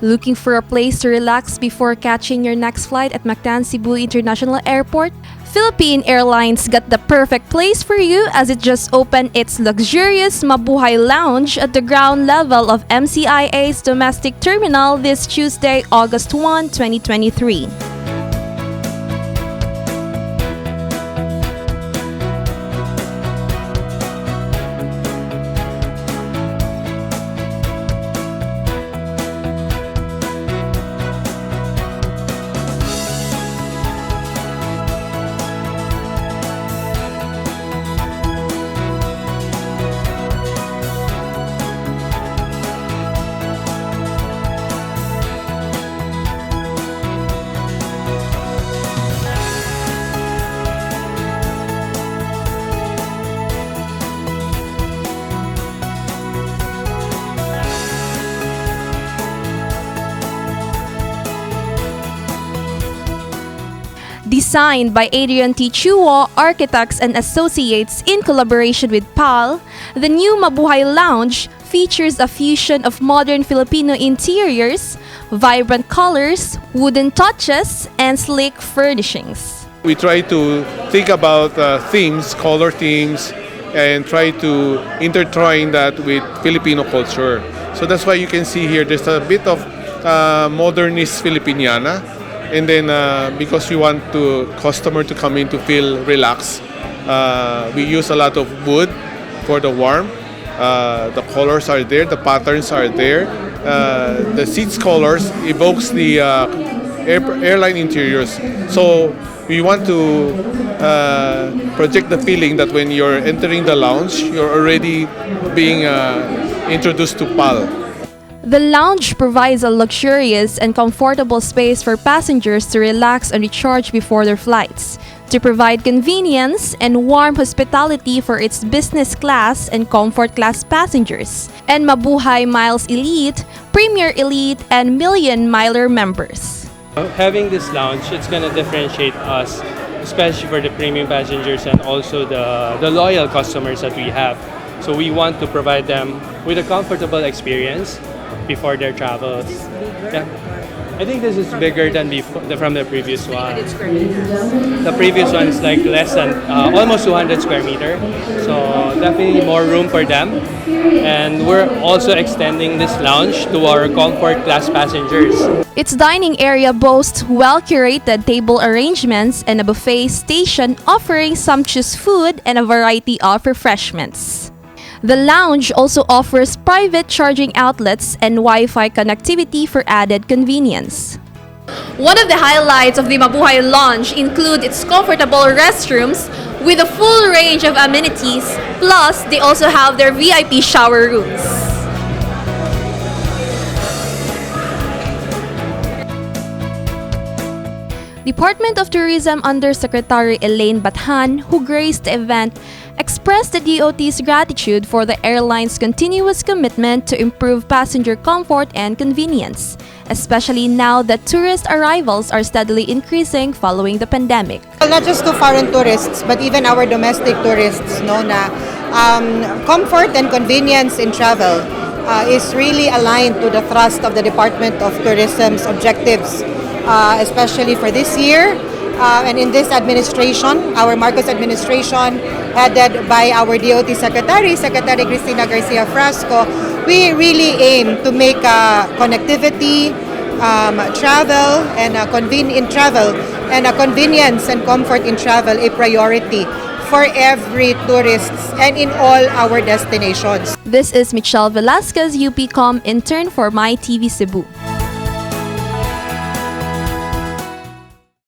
Looking for a place to relax before catching your next flight at Mactan Cebu-International Airport? Philippine Airlines got the perfect place for you as it just opened its luxurious Mabuhay lounge at the ground level of MCIA's domestic terminal this Tuesday, August 1, 2023. Designed by Adrian T, Chua Architects and Associates in collaboration with 𝗙𝗏, the new Mabuhay Lounge features a fusion of modern Filipino interiors, vibrant colors, wooden touches, and sleek furnishings. We try to think about themes, color themes, and try to intertwine that with Filipino culture. So that's why you can see here there's a bit of modernist Filipiniana. And then because we want the customer to come in to feel relaxed, we use a lot of wood for the warmth. The colors are there, the patterns are there. The seats colors evokes the airline interiors. So we want to project the feeling that when you're entering the lounge, you're already being introduced to 𝗙𝗏. The lounge provides a luxurious and comfortable space for passengers to relax and recharge before their flights, to provide convenience and warm hospitality for its business class and comfort class passengers, and Mabuhay Miles Elite, Premier Elite, and Million Miler members. Having this lounge, it's going to differentiate us, especially for the premium passengers and also the loyal customers that we have. So we want to provide them with a comfortable experience before their travels. Yeah. I think this is bigger than from the previous one. The previous one is like less than almost 200 square meter. So definitely more room for them. And we're also extending this lounge to our comfort class passengers. Its dining area boasts well-curated table arrangements and a buffet station offering sumptuous food and a variety of refreshments. The lounge also offers private charging outlets and Wi-Fi connectivity for added convenience. One of the highlights of the Mabuhay Lounge include its comfortable restrooms with a full range of amenities, plus they also have their VIP shower rooms. Department of Tourism Undersecretary 𝗕𝗿𝗍𝗀, who graced the event, expressed the DOT's gratitude for the airline's continuous commitment to improve passenger comfort and convenience, especially now that tourist arrivals are steadily increasing following the pandemic. Well, not just to foreign tourists, but even our domestic tourists know na comfort and convenience in travel is really aligned to the thrust of the Department of Tourism's objectives, especially for this year. And in this administration, our Marcos administration, headed by our DOT Secretary Cristina Garcia-Frasco, we really aim to make connectivity, travel, and convenience and comfort in travel a priority for every tourist and in all our destinations. This is 𝗕𝗏𝗀𝗀𝗀, UP Com intern for MyTV Cebu.